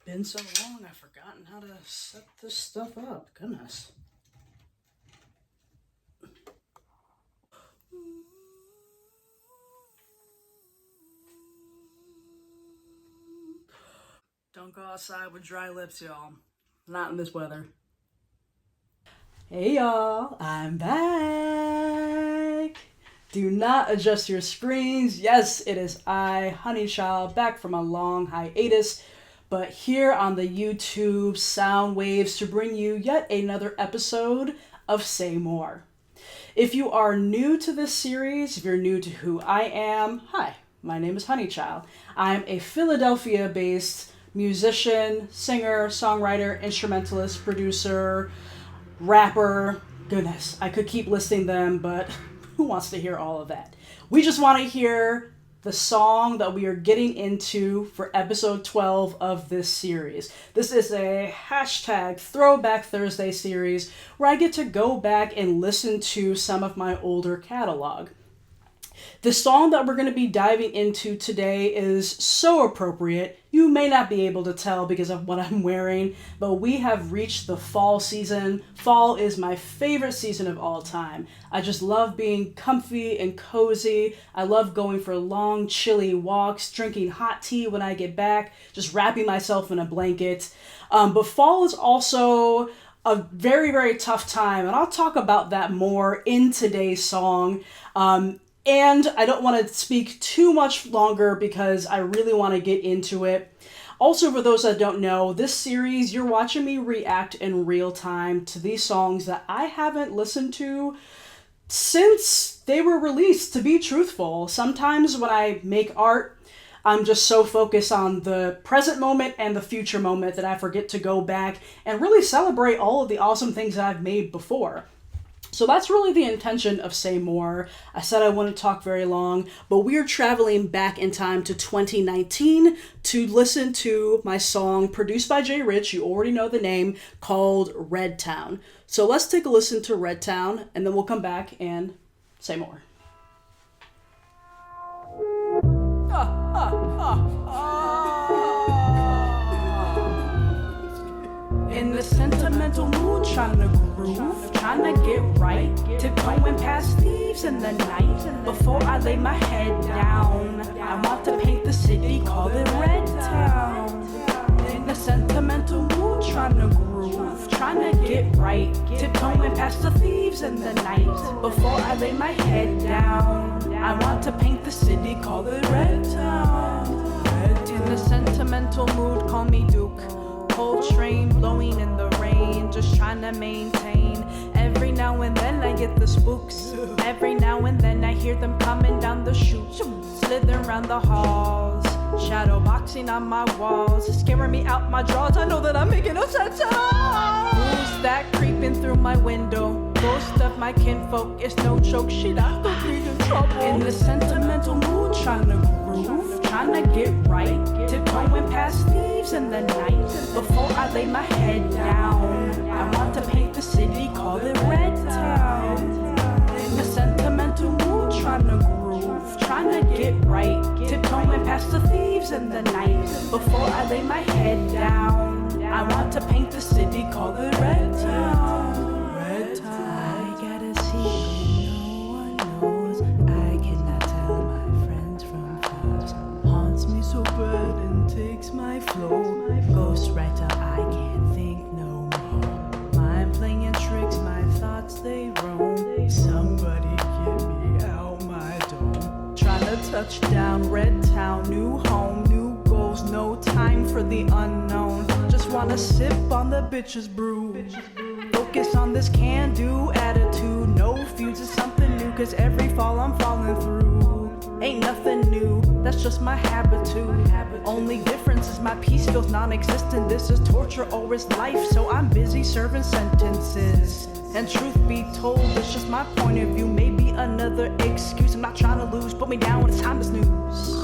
been so long, I've forgotten how to set this stuff up. Goodness. Don't go outside with dry lips, y'all. Not in this weather. Hey y'all, I'm back. Do not adjust your screens. Yes, it is I, Honeychild, back from a long hiatus, but here on the YouTube sound waves to bring you yet another episode of Say More. If you are new to this series, if you're new to who I am, hi, my name is Honeychild. I'm a Philadelphia-based musician, singer, songwriter, instrumentalist, producer, rapper. Goodness, I could keep listing them, but who wants to hear all of that? We just want to hear the song that we are getting into for episode 12 of this series. This is a hashtag Throwback Thursday series where I get to go back and listen to some of my older catalog. The song that we're going to be diving into today is so appropriate. You may not be able to tell because of what I'm wearing, but we have reached the fall season. Fall is my favorite season of all time. I just love being comfy and cozy. I love going for long, chilly walks, drinking hot tea when I get back, just wrapping myself in a blanket. But fall is also a very, very tough time, and I'll talk about that more in today's song. And I don't want to speak too much longer because I really want to get into it. Also, for those that don't know, this series, you're watching me react in real time to these songs that I haven't listened to since they were released, to be truthful. Sometimes when I make art, I'm just so focused on the present moment and the future moment that I forget to go back and really celebrate all of the awesome things that I've made before. So that's really the intention of Say More. I said I wouldn't talk very long, but we are traveling back in time to 2019 to listen to my song produced by Jae Rich, you already know the name, called Red Town. So let's take a listen to Red Town, and then we'll come back and say more. In the sentimental mood, tryna groove, tryna get right, tiptoeing past thieves in the night. Before I lay my head down, I want to paint the city, call it Red Town. In the sentimental mood, tryna groove, tryna get right, tiptoeing past the thieves in the night. Before I lay my head down, I want to paint the city, call it Red Town. In the sentimental mood, call me Duke. Whole train blowing in the rain, just trying to maintain. Every now and then I get the spooks. Every now and then I hear them coming down the chute, slithering around the halls, shadow boxing on my walls, scaring me out my drawers. I know that I'm making no sense at all. Who's that creeping through my window? Ghost of my kinfolk, it's no joke. Shit, I could be in trouble. In the sentimental mood, trying to groove, trying to get right, tiptoeing past thieves in the night. Before I lay my head down, I want to paint the city, call it Red Town. In the sentimental mood, trying to groove, trying to get right, tiptoeing past the thieves in the night. Before I lay my head down, I want to paint the city, call it Red Town. Red Town. I got a secret no one knows. I cannot tell my friends from foes. Haunts me so bad and takes my flow. Ghostwriter, I can't think no more. Mind playing tricks, my thoughts they roam. Somebody get me out my dome. Trying to touch down, Red Town, new home, new goals, no time for the unknown. Just wanna sip on the bitch's brew. Focus on this can-do attitude. No fuse is something new, cause every fall I'm falling through. Ain't nothing new, that's just my habitude. Only difference is my peace feels non-existent. This is torture or it's life, so I'm busy serving sentences. And truth be told, it's just my point of view. Maybe another excuse, I'm not trying to lose. Put me down when it's time to snooze.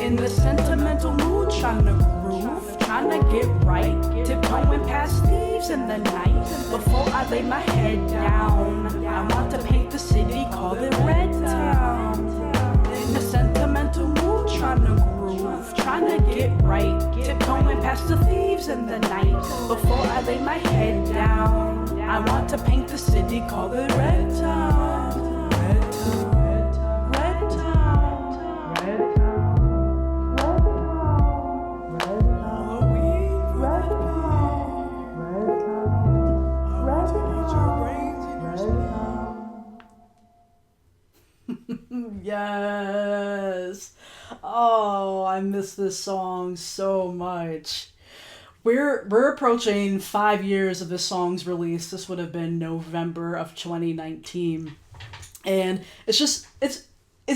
In the sentimental mood, trying to groove, trying to get right, tiptoeing past thieves in the night. Before I lay my head down, I want to paint the city, call it Red Town. In the sentimental mood, trying to groove, trying to get right, tiptoeing past the thieves thieves in the night. Before I lay my head down, I want to paint the city, call it Red Town. Red Town. Red Town. Red Town. Red Town. Halloween. Red Town. Red Town. Red Town. Yes. Oh, I miss this song so much. We're approaching 5 years of this song's release. This would have been November of 2019. And it's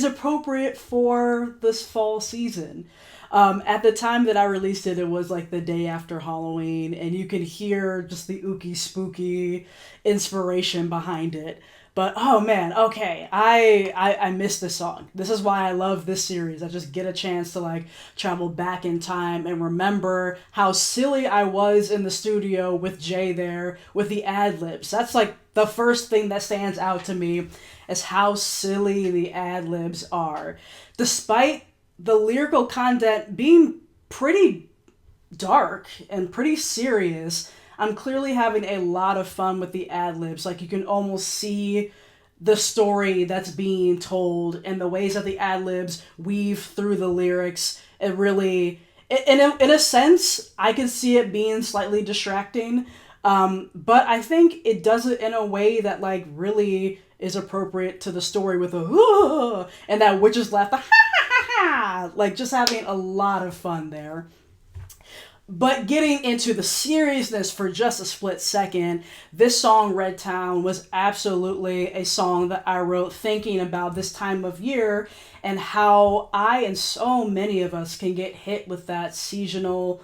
appropriate for this fall season. At the time that I released it, it was like the day after Halloween, and you could hear just the ooky spooky inspiration behind it. But oh man, okay, I miss this song. This is why I love this series. I just get a chance to like travel back in time and remember how silly I was in the studio with Jay there with the ad-libs. That's like the first thing that stands out to me is how silly the ad-libs are. Despite the lyrical content being pretty dark and pretty serious, I'm clearly having a lot of fun with the ad-libs. Like, you can almost see the story that's being told and the ways that the ad-libs weave through the lyrics. It really, in a sense, I can see it being slightly distracting. But I think it does it in a way that, like, really is appropriate to the story with a and that witch's laugh, the ha ha ha, like, just having a lot of fun there. But getting into the seriousness for just a split second, this song, Red Town, was absolutely a song that I wrote thinking about this time of year and how I and so many of us can get hit with that seasonal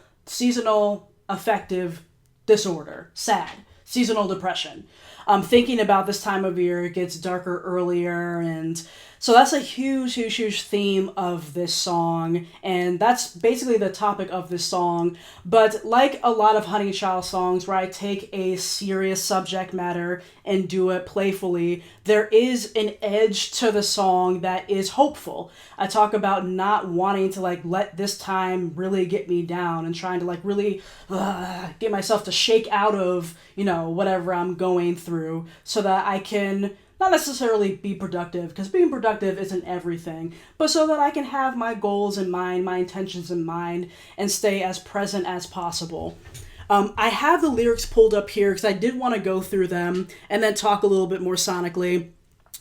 affective disorder, SAD, seasonal depression. Thinking about this time of year, it gets darker earlier, and so that's a huge theme of this song, and that's basically the topic of this song. But like a lot of Honey Child songs where I take a serious subject matter and do it playfully, there is an edge to the song that is hopeful. I talk about not wanting to like let this time really get me down and trying to like really get myself to shake out of, whatever I'm going through so that I can not necessarily be productive, because being productive isn't everything, but so that I can have my goals in mind, my intentions in mind, and stay as present as possible. I have the lyrics pulled up here because I did want to go through them and then talk a little bit more sonically.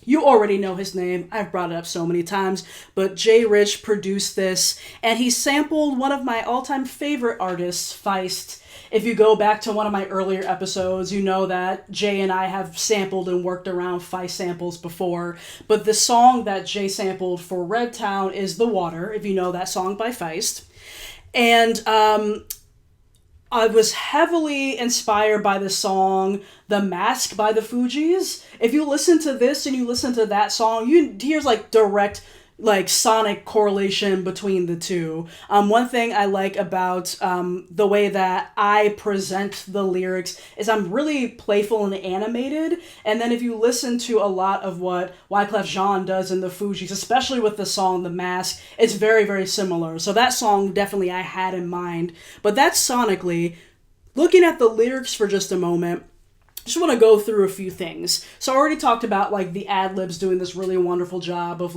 You already know his name. I've brought it up so many times, but Jae Rich produced this, and he sampled one of my all-time favorite artists, Feist. If you go back to one of my earlier episodes, you know that Jay and I have sampled and worked around Feist samples before, but the song that Jay sampled for Red Town is The Water, if you know that song by Feist. And I was heavily inspired by the song The Mask by the Fugees. If you listen to this and you listen to that song, you hear like direct sonic correlation between the two. One thing I like about the way that I present the lyrics is I'm really playful and animated, and then if you listen to a lot of what Wyclef Jean does in the Fugees, especially with the song The Mask, it's very, very similar. So that song definitely I had in mind, but that's sonically. Looking at the lyrics for just a moment, just want to go through a few things. So I already talked about the ad-libs doing this really wonderful job of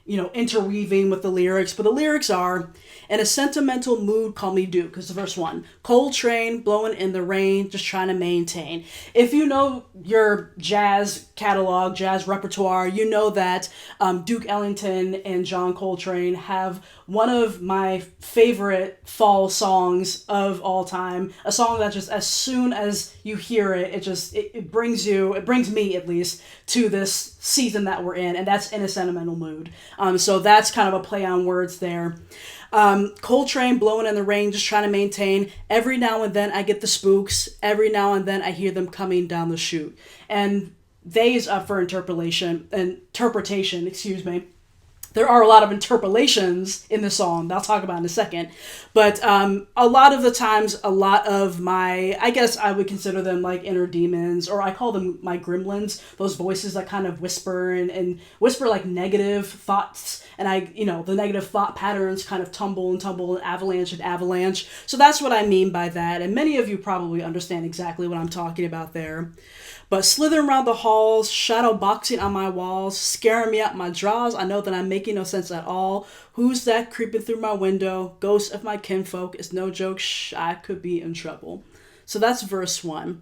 interweaving with the lyrics, but the lyrics are, in a sentimental mood, call me Duke, is the first one. Cold train, blowing in the rain, just trying to maintain. If you know your jazz catalog, jazz repertoire, you know that Duke Ellington and John Coltrane have one of my favorite fall songs of all time. A song that just, as soon as you hear it, it brings me at least, to this season that we're in, and that's In a Sentimental Mood. So that's kind of a play on words there. Coltrane, blowing in the rain, just trying to maintain. Every now and then I get the spooks. Every now and then I hear them coming down the chute. And they is up for interpretation, excuse me. There are a lot of interpolations in the song that I'll talk about in a second. But a lot of the times, a lot of my, I guess I would consider them like inner demons, or I call them my gremlins, those voices that kind of whisper and whisper like negative thoughts. And the negative thought patterns kind of tumble and avalanche and avalanche. So that's what I mean by that. And many of you probably understand exactly what I'm talking about there. But slithering around the halls, shadow boxing on my walls, scaring me out my drawers, I know that I'm making no sense at all. Who's that creeping through my window? Ghost of my kinfolk. It's no joke. I could be in trouble. So that's verse 1.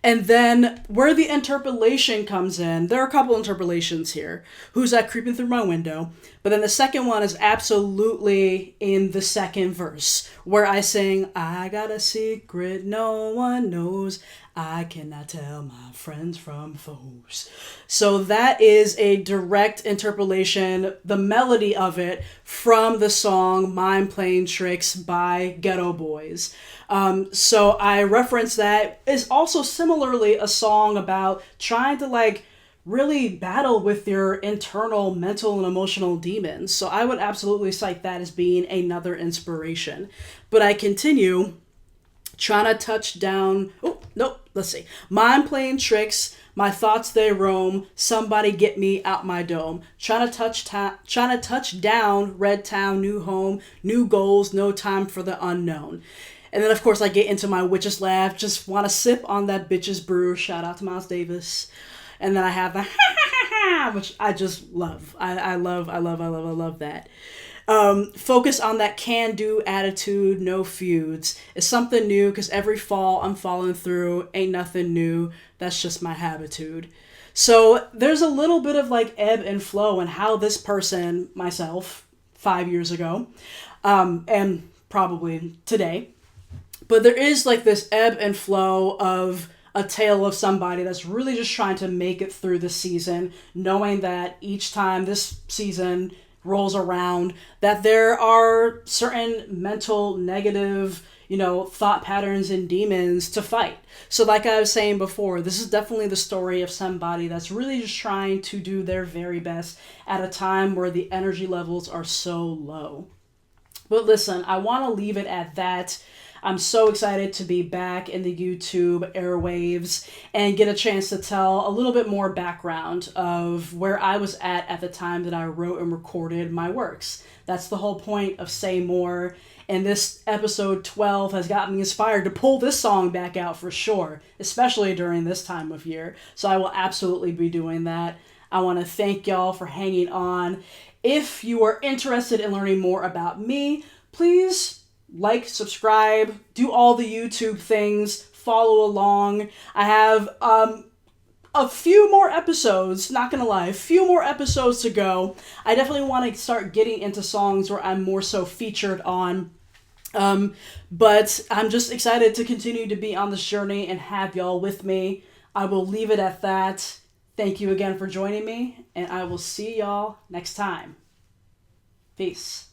And then where the interpolation comes in, there are a couple interpolations here. Who's that creeping through my window? But then the second one is absolutely in the second verse, where I sing, I got a secret no one knows. I cannot tell my friends from foes. So that is a direct interpolation, the melody of it, from the song Mind Playing Tricks by Geto Boys. So I reference that. Is also similarly a song about trying to really battle with your internal mental and emotional demons. So I would absolutely cite that as being another inspiration. But I continue trying to touch down. Oh, nope. Let's see. Mind playing tricks. My thoughts they roam. Somebody get me out my dome. Trying to touch down. Red town, new home, new goals. No time for the unknown. And then of course I get into my witch's laugh. Just want to sip on that bitch's brew. Shout out to Miles Davis. And then I have the which I just love. I love that. Focus on that can-do attitude, no feuds. It's something new, because every fall I'm falling through. Ain't nothing new, that's just my habitude. So there's a little bit of ebb and flow in how this person, myself, 5 years ago, and probably today, but there is this ebb and flow of a tale of somebody that's really just trying to make it through the season, knowing that each time this season rolls around, that there are certain mental negative, thought patterns and demons to fight. So like I was saying before, this is definitely the story of somebody that's really just trying to do their very best at a time where the energy levels are so low. But listen, I want to leave it at that. I'm so excited to be back in the YouTube airwaves and get a chance to tell a little bit more background of where I was at the time that I wrote and recorded my works. That's the whole point of Say More. And this episode 12 has got me inspired to pull this song back out for sure, especially during this time of year. So I will absolutely be doing that. I want to thank y'all for hanging on. If you are interested in learning more about me, please subscribe, do all the YouTube things, follow along. I have a few more episodes, not gonna lie, a few more episodes to go. I definitely want to start getting into songs where I'm more so featured on. But I'm just excited to continue to be on this journey and have y'all with me. I will leave it at that. Thank you again for joining me, and I will see y'all next time. Peace.